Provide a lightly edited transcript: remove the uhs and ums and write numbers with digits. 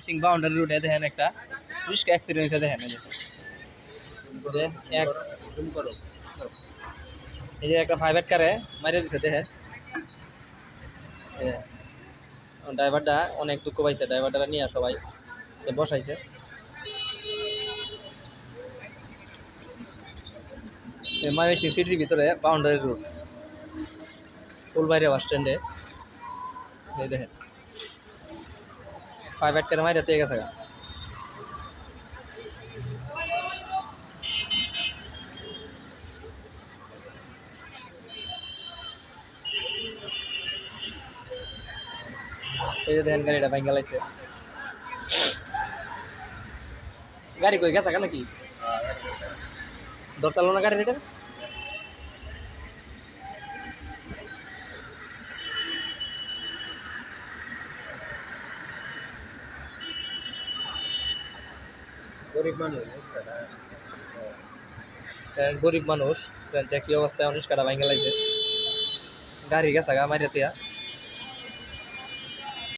Mymensingh boundary রোডে দেখেন একটা রিস্কা অ্যাক্সিডেন্ট হয়েছে দেখেন এক এই যে একটা প্রাইভেট কারে মারে দিচ্ছে দেখেন ড্রাইভারটা অনেক দুঃখ পাইছে ড্রাইভারটা নিয়ে সবাই বসাইছে ময়মনসিং সিটির ভিতরে বাউন্ডারি রোড ফুলবাড়িয়া বাস স্ট্যান্ডে এই দেখেন প্রাইভেট কারে মাইরে দিয়ে গেছে এই যে দেখেন গাড়িটা ভাঙ্গা লাগছে গাড়ি কই গেছে নাকি দর চালো না গাড়ি এটা গরিব মানুষ কি অবস্থায় অনিষ্কাটা ভাঙ্গা লাগছে গাড়ি গেছে গা মারিয়া